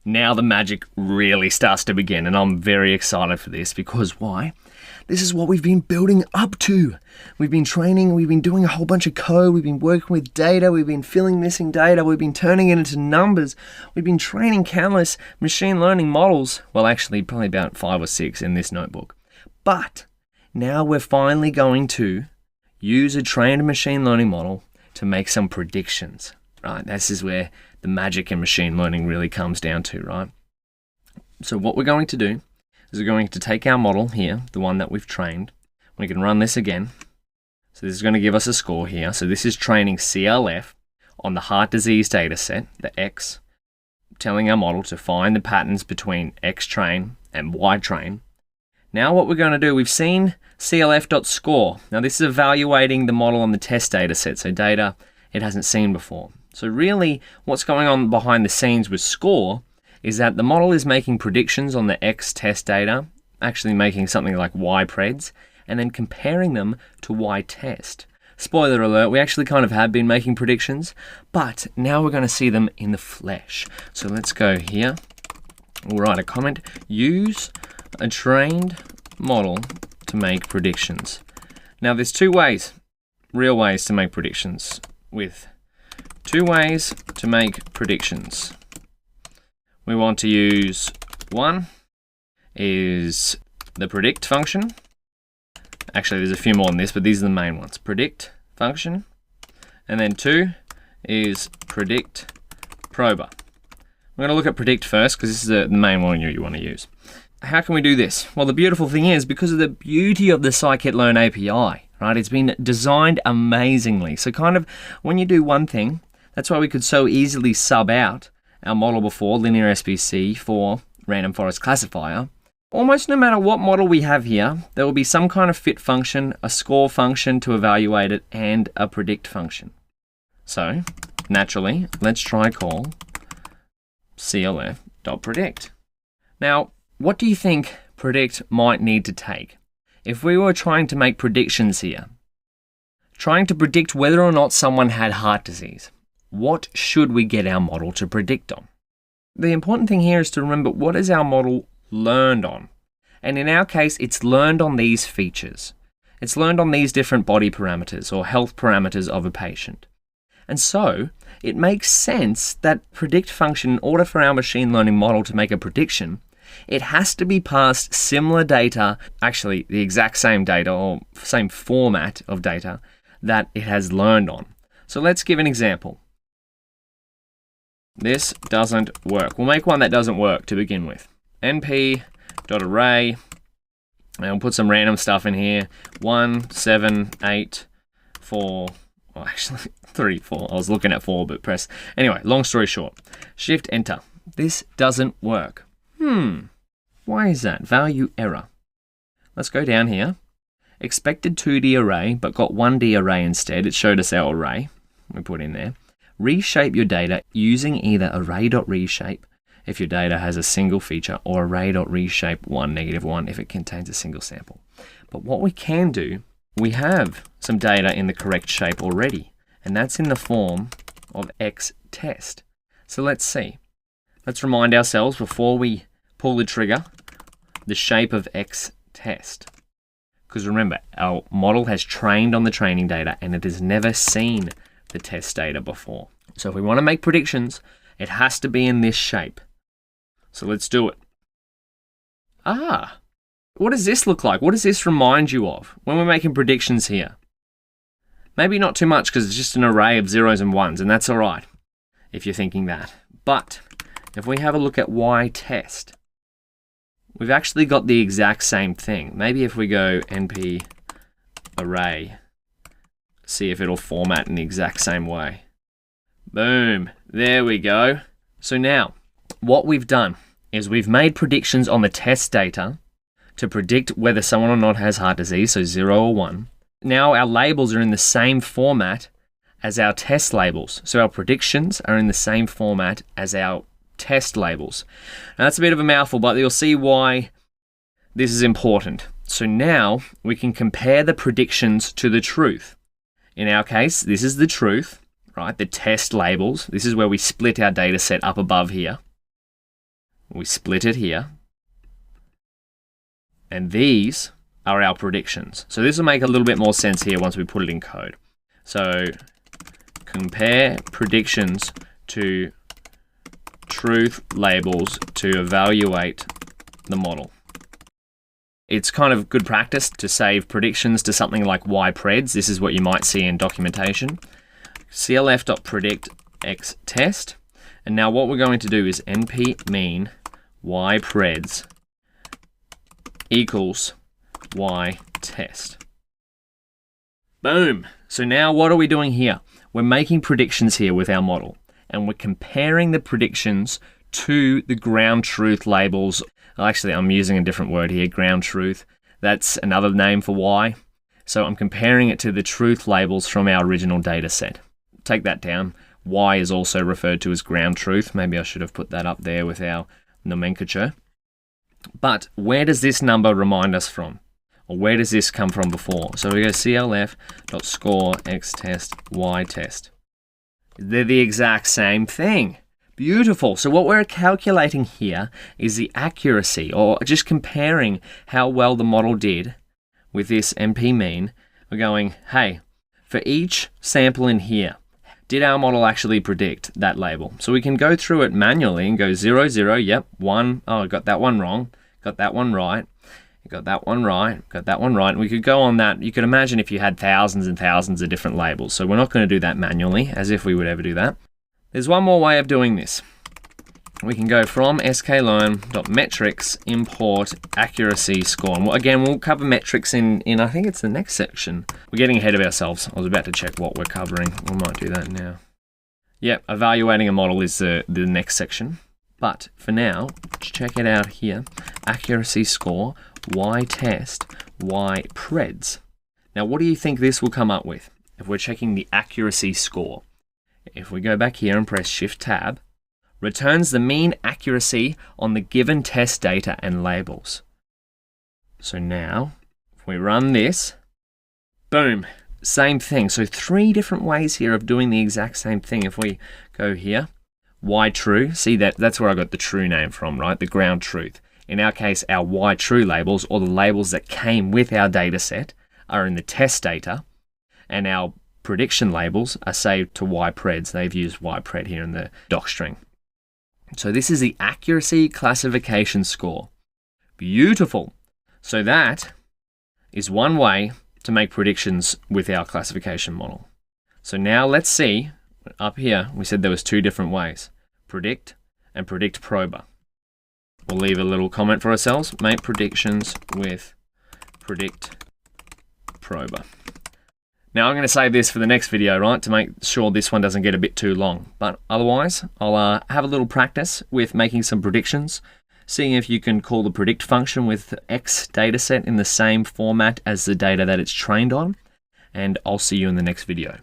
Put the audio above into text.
now the magic really starts to begin, and I'm very excited for this because why? This is what we've been building up to. We've been training, we've been doing a whole bunch of code, we've been working with data, we've been filling missing data, we've been turning it into numbers, we've been training countless machine learning models. Well, actually, probably about 5 or 6 in this notebook. But now we're finally going to use a trained machine learning model to make some predictions, right? This is where the magic in machine learning really comes down to, right? So what we're going to do is we're going to take our model here, the one that we've trained. We can run this again. So this is going to give us a score here. So this is training CLF on the heart disease data set, the X, telling our model to find the patterns between X train and Y train. Now what we're going to do, we've seen CLF.score. Now this is evaluating the model on the test data set, so data it hasn't seen before. So really what's going on behind the scenes with score is that the model is making predictions on the X test data, actually making something like Y preds, and then comparing them to Y test. Spoiler alert, we actually kind of have been making predictions, but now we're going to see them in the flesh. So let's go here. We'll write a comment, use a trained model to make predictions. Now there's 2 ways, real ways to make predictions, with 2 ways to make predictions. We want to use, one is the predict function. Actually, there's a few more than this, but these are the main ones. Predict function. And then 2 is predict prober. We're going to look at predict first because this is the main one you want to use. How can we do this? Well, the beautiful thing is because of the beauty of the Scikit-learn API, right? It's been designed amazingly. So kind of when you do one thing, that's why we could so easily sub out our model before, linear SBC, for random forest classifier. Almost no matter what model we have here, there will be some kind of fit function, a score function to evaluate it, and a predict function. So, naturally, let's try call CLF.predict. Now, what do you think predict might need to take? If we were trying to make predictions here, trying to predict whether or not someone had heart disease, what should we get our model to predict on? The important thing here is to remember what is our model learned on. And in our case, it's learned on these features. It's learned on these different body parameters or health parameters of a patient. And so it makes sense that predict function, in order for our machine learning model to make a prediction, it has to be passed similar data, actually the exact same data or same format of data that it has learned on. So let's give an example. This doesn't work. We'll make one that doesn't work to begin with. np.array, and we'll put some random stuff in here. 1, 7, 8, 4, well actually 3, 4. I was looking at 4, but press. Anyway, long story short, shift enter. This doesn't work. Why is that? Value error. Let's go down here. Expected 2D array, but got 1D array instead. It showed us our array. We put in there. Reshape your data using either array.reshape if your data has a single feature or array.reshape 1, -1 if it contains a single sample. But what we can do, we have some data in the correct shape already, and that's in the form of X test. So let's see. Let's remind ourselves before we pull the trigger, the shape of X test. Because remember, our model has trained on the training data and it has never seen the test data before. So if we want to make predictions, it has to be in this shape. So let's do it. What does this look like? What does this remind you of when we're making predictions here? Maybe not too much because it's just an array of zeros and ones, and that's all right if you're thinking that. But if we have a look at Y test, we've actually got the exact same thing. Maybe if we go np array, see if it'll format in the exact same way. Boom, there we go. So now, what we've done is we've made predictions on the test data to predict whether someone or not has heart disease, so 0 or 1. Now our labels are in the same format as our test labels. So our predictions are in the same format as our test labels. Now that's a bit of a mouthful, but you'll see why this is important. So now we can compare the predictions to the truth. In our case, this is the truth, right? The test labels. This is where we split our data set up above here. We split it here. And these are our predictions. So this will make a little bit more sense here once we put it in code. So compare predictions to truth labels to evaluate the model. It's kind of good practice to save predictions to something like ypreds. This is what you might see in documentation. clf.predict x test. And now what we're going to do is np mean ypreds equals y test. Boom. So now what are we doing here? We're making predictions here with our model, and we're comparing the predictions to the ground truth labels. Actually, I'm using a different word here, ground truth. That's another name for y. So I'm comparing it to the truth labels from our original data set. Take that down. Y is also referred to as ground truth. Maybe I should have put that up there with our nomenclature. But where does this number remind us from? Or where does this come from before? So we go clf.score x test y test. They're the exact same thing. Beautiful. So what we're calculating here is the accuracy, or just comparing how well the model did with this NP mean. We're going, hey, for each sample in here, did our model actually predict that label? So we can go through it manually and go 0, 0, yep, 1, oh, I got that one wrong, got that one right, got that one right, got that one right. And we could go on that. You could imagine if you had thousands and thousands of different labels. So we're not going to do that manually, as if we would ever do that. There's one more way of doing this. We can go from Scikit-learn.metrics import accuracy score. And again, we'll cover metrics in I think it's the next section. We're getting ahead of ourselves. I was about to check what we're covering. We might do that now. Yep, evaluating a model is the next section. But for now, check it out here. Accuracy score, y test, y preds. Now, what do you think this will come up with if we're checking the accuracy score? If we go back here and press Shift Tab, returns the mean accuracy on the given test data and labels. So now, if we run this, boom, same thing. So 3 different ways here of doing the exact same thing. If we go here, y true, see that's where I got the true name from, right? The ground truth. In our case, our y true labels, or the labels that came with our data set, are in the test data, and our prediction labels are saved to ypreds. They've used ypred here in the doc string. So this is the accuracy classification score. Beautiful. So that is one way to make predictions with our classification model. So now let's see, up here, we said there was 2 different ways, predict and predict prober. We'll leave a little comment for ourselves, make predictions with predict prober. Now I'm going to save this for the next video, right, to make sure this one doesn't get a bit too long. But otherwise, I'll have a little practice with making some predictions, seeing if you can call the predict function with X dataset in the same format as the data that it's trained on. And I'll see you in the next video.